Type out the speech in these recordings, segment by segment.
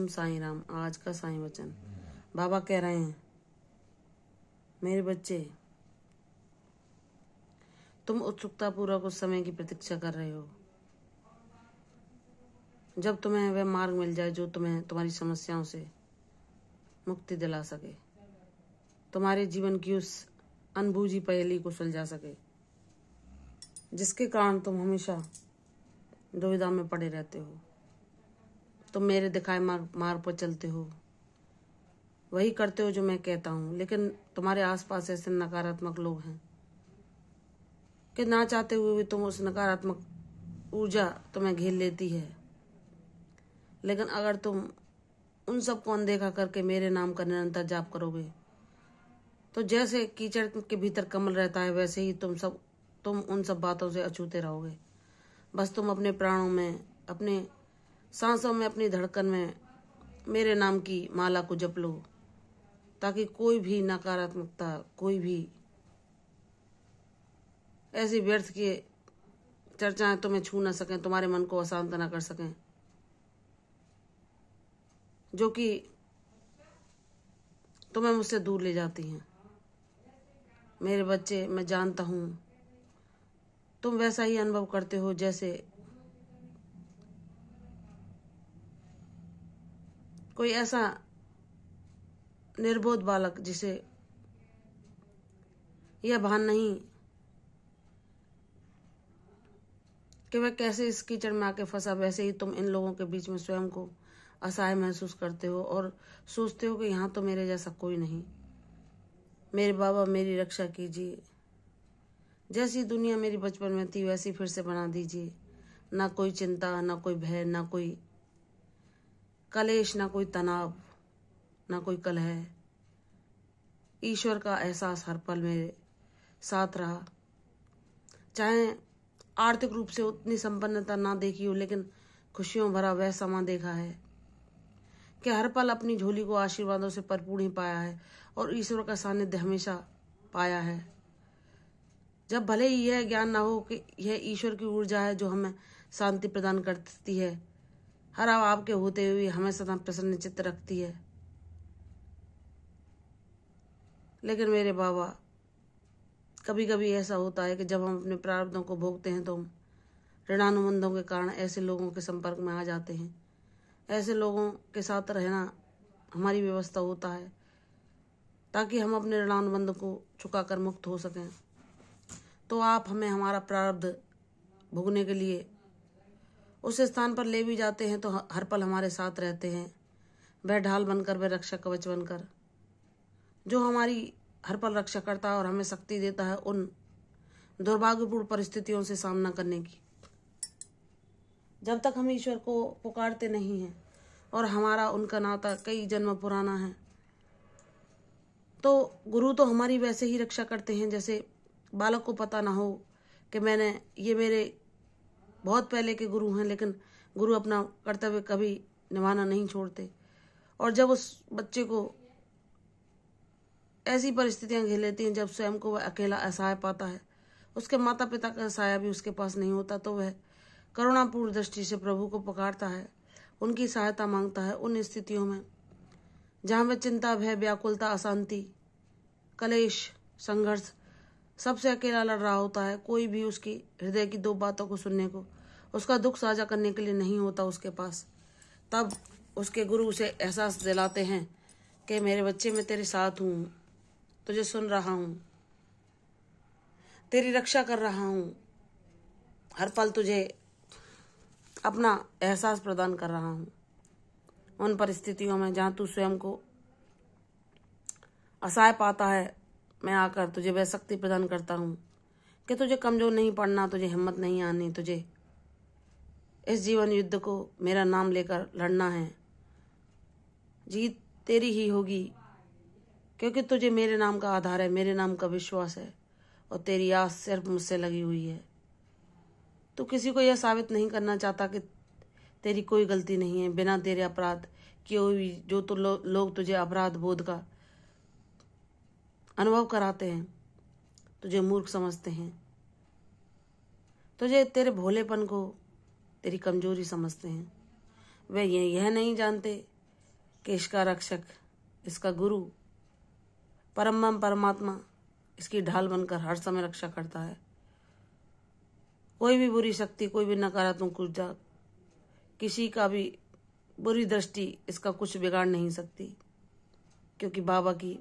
ओम साईं राम। आज का साईं वचन बाबा कह रहे हैं, मेरे बच्चे, तुम उत्सुकता पूर्वक उस समय की प्रतीक्षा कर रहे हो जब तुम्हें वह मार्ग मिल जाए जो तुम्हें तुम्हारी समस्याओं से मुक्ति दिला सके, तुम्हारे जीवन की उस अनबूझी पहेली को सुलझा सके जिसके कारण तुम हमेशा दुविधा में पड़े रहते हो। तुम मेरे दिखाए मार्ग पर चलते हो, वही करते हो जो मैं कहता हूँ, लेकिन तुम्हारे आसपास ऐसे नकारात्मक लोग हैं कि ना चाहते हुए भी तुम उस नकारात्मक ऊर्जा तुम्हें घेर लेती है। लेकिन अगर तुम उन सबको अनदेखा करके मेरे नाम का निरंतर जाप करोगे तो जैसे कीचड़ के भीतर कमल रहता है, वैसे ही तुम उन सब बातों से अछूते रहोगे। बस तुम अपने प्राणों में, अपने सांसों में, अपनी धड़कन में मेरे नाम की माला को जप लो, ताकि कोई भी नकारात्मकता, कोई भी ऐसी व्यर्थ की चर्चाएं तुम्हें छू न सकें, तुम्हारे मन को अशांत न कर सकें, जो कि तुम्हें मुझसे दूर ले जाती हैं। मेरे बच्चे, मैं जानता हूं तुम वैसा ही अनुभव करते हो जैसे कोई ऐसा निर्बोध बालक जिसे यह भान नहीं कि वह कैसे इस कीचड़ में आके फंसा, वैसे ही तुम इन लोगों के बीच में स्वयं को असहाय महसूस करते हो और सोचते हो कि यहाँ तो मेरे जैसा कोई नहीं। मेरे बाबा, मेरी रक्षा कीजिए। जैसी दुनिया मेरी बचपन में थी वैसी फिर से बना दीजिए। ना कोई चिंता, ना कोई भय, ना कोई कलेश, ना कोई तनाव, ना कोई कलह। ईश्वर का एहसास हर पल मेरे साथ रहा। चाहे आर्थिक रूप से उतनी संपन्नता ना देखी हो, लेकिन खुशियों भरा वह समा देखा है कि हर पल अपनी झोली को आशीर्वादों से परिपूर्ण ही पाया है और ईश्वर का सानिध्य हमेशा पाया है। जब भले ही यह ज्ञान ना हो कि यह ईश्वर की ऊर्जा है जो हमें शांति प्रदान करती है, हर आपके होते हुए हमें सदा प्रसन्न चित्त रखती है। लेकिन मेरे बाबा, कभी कभी ऐसा होता है कि जब हम अपने प्रारब्धों को भोगते हैं तो हम ऋणानुबंधों के कारण ऐसे लोगों के संपर्क में आ जाते हैं। ऐसे लोगों के साथ रहना हमारी व्यवस्था होता है ताकि हम अपने ऋणानुबंध को चुकाकर मुक्त हो सकें। तो आप हमें हमारा प्रारब्ध भोगने के लिए उस स्थान पर ले भी जाते हैं तो हर पल हमारे साथ रहते हैं, वह ढाल बनकर, वह रक्षा कवच बनकर, जो हमारी हर पल रक्षा करता है और हमें शक्ति देता है उन दुर्भाग्यपूर्ण परिस्थितियों से सामना करने की। जब तक हम ईश्वर को पुकारते नहीं हैं और हमारा उनका नाता कई जन्म पुराना है, तो गुरु तो हमारी वैसे ही रक्षा करते हैं जैसे बालक को पता ना हो कि ये मेरे बहुत पहले के गुरु हैं, लेकिन गुरु अपना कर्तव्य कभी निभाना नहीं छोड़ते। और जब उस बच्चे को ऐसी परिस्थितियां घेर लेती हैं जब स्वयं को वह अकेला असहाय पाता है, उसके माता पिता का साया भी उसके पास नहीं होता, तो वह करुणापूर्ण दृष्टि से प्रभु को पुकारता है, उनकी सहायता मांगता है। उन स्थितियों में जहाँ वह चिंता, भय, व्याकुलता, अशांति, कलेश, संघर्ष सबसे अकेला लड़ रहा होता है, कोई भी उसकी हृदय की दो बातों को सुनने को, उसका दुख साझा करने के लिए नहीं होता उसके पास, तब उसके गुरु उसे एहसास दिलाते हैं कि मेरे बच्चे, मैं तेरे साथ हूँ, तुझे सुन रहा हूँ, तेरी रक्षा कर रहा हूँ, हर पल तुझे अपना एहसास प्रदान कर रहा हूँ। उन परिस्थितियों में जहाँ तू स्वयं को असहाय पाता है, मैं आकर तुझे वह शक्ति प्रदान करता हूँ कि तुझे कमजोर नहीं पड़ना, तुझे हिम्मत नहीं आनी, तुझे इस जीवन युद्ध को मेरा नाम लेकर लड़ना है। जीत तेरी ही होगी, क्योंकि तुझे मेरे नाम का आधार है, मेरे नाम का विश्वास है और तेरी आस सिर्फ मुझसे लगी हुई है। तू किसी को यह साबित नहीं करना चाहता कि तेरी कोई गलती नहीं है। बिना तेरे अपराध किए हुए जो लोग तुझे अपराध बोध का अनुभव कराते हैं, तुझे मूर्ख समझते हैं, तुझे तेरे भोलेपन को तेरी कमजोरी समझते हैं। वे यह नहीं जानते कि इसका रक्षक, इसका गुरु, परम परमात्मा इसकी ढाल बनकर हर समय रक्षा करता है। कोई भी बुरी शक्ति, कोई भी नकारात्मक ऊर्जा, किसी का भी बुरी दृष्टि इसका कुछ बिगाड़ नहीं सकती, क्योंकि बाबा की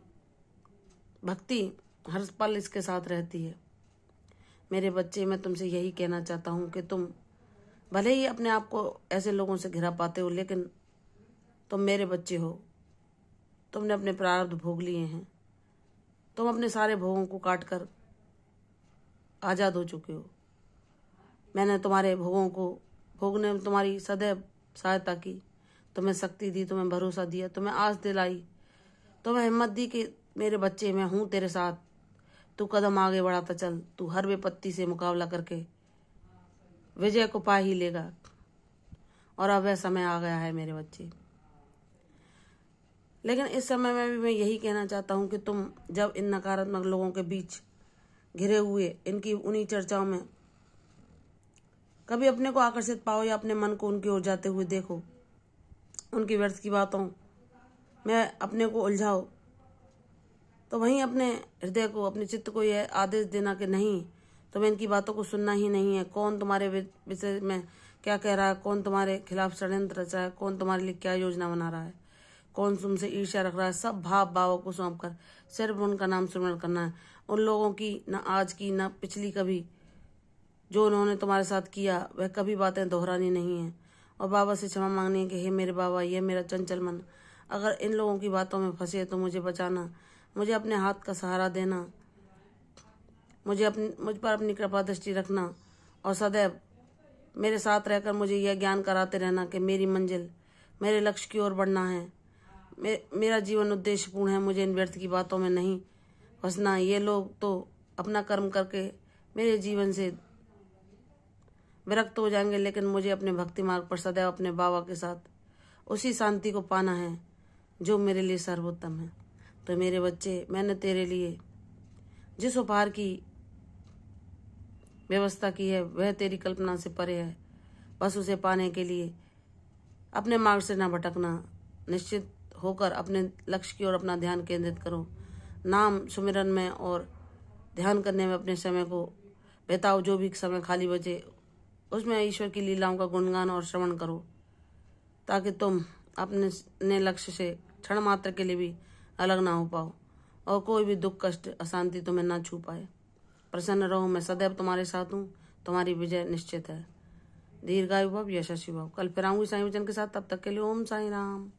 भक्ति हर पल इसके साथ रहती है। मेरे बच्चे, मैं तुमसे यही कहना चाहता हूँ कि तुम भले ही अपने आप को ऐसे लोगों से घिरा पाते हो, लेकिन तुम मेरे बच्चे हो। तुमने अपने प्रारब्ध भोग लिए हैं। तुम अपने सारे भोगों को काट कर आज़ाद हो चुके हो। मैंने तुम्हारे भोगों को भोगने में तुम्हारी सदैव सहायता की, तुम्हें शक्ति दी, तुम्हें भरोसा दिया, तुम्हें आस दिलाई, तुम्हें हिम्मत दी कि मेरे बच्चे, मैं हूँ तेरे साथ, तू कदम आगे बढ़ाता चल, तू हर विपत्ति से मुकाबला करके विजय को पा ही लेगा। और अब वह समय आ गया है मेरे बच्चे। लेकिन इस समय में भी मैं यही कहना चाहता हूँ कि तुम जब इन नकारात्मक लोगों के बीच घिरे हुए इनकी उन्हीं चर्चाओं में कभी अपने को आकर्षित पाओ या अपने मन को उनकी ओर जाते हुए देखो, उनकी व्यर्थ की बातों में अपने को उलझाओ, तो वहीं अपने हृदय को, अपने चित्त को यह आदेश देना कि नहीं, तुम्हें इनकी बातों को सुनना ही नहीं है। कौन तुम्हारे विषय में क्या कह रहा है, कौन तुम्हारे खिलाफ षड्यंत्र रचा है, कौन तुम्हारे लिए क्या योजना बना रहा है, कौन तुमसे ईर्ष्या रख रहा है, सब भाव भावों को सौंप कर सिर्फ उनका नाम स्मरण करना है। उन लोगों की न आज की न पिछली कभी जो उन्होंने तुम्हारे साथ किया, वह कभी बातें दोहरानी नहीं है। और बाबा से क्षमा मांगनी है कि हे मेरे बाबा, ये मेरा चंचल मन अगर इन लोगों की बातों में फंसे तो मुझे बचाना, मुझे अपने हाथ का सहारा देना, मुझ पर अपनी कृपा दृष्टि रखना और सदैव मेरे साथ रहकर मुझे यह ज्ञान कराते रहना कि मेरी मंजिल, मेरे लक्ष्य की ओर बढ़ना है। मेरा जीवन उद्देश्यपूर्ण है, मुझे इन व्यर्थ की बातों में नहीं फंसना। ये लोग तो अपना कर्म करके मेरे जीवन से विरक्त हो जाएंगे, लेकिन मुझे अपने भक्ति मार्ग पर सदैव अपने बाबा के साथ उसी शांति को पाना है जो मेरे लिए सर्वोत्तम है। तो मेरे बच्चे, मैंने तेरे लिए जिस उपहार की व्यवस्था की है वह तेरी कल्पना से परे है। बस उसे पाने के लिए अपने मार्ग से न भटकना, निश्चित होकर अपने लक्ष्य की ओर अपना ध्यान केंद्रित करो। नाम सुमिरन में और ध्यान करने में अपने समय को बिताओ। जो भी समय खाली बचे उसमें ईश्वर की लीलाओं का गुणगान और श्रवण करो, ताकि तुम अपने लक्ष्य से क्षण मात्र के लिए भी अलग ना हो पाओ और कोई भी दुख, कष्ट, अशांति तुम्हें ना छू पाए। प्रसन्न रहो, मैं सदैव तुम्हारे साथ हूँ, तुम्हारी विजय निश्चित है। दीर्घायु भव, यशस्वी भव। कल फिर आऊंगी साईं वचन के साथ, तब तक के लिए ओम साईं राम।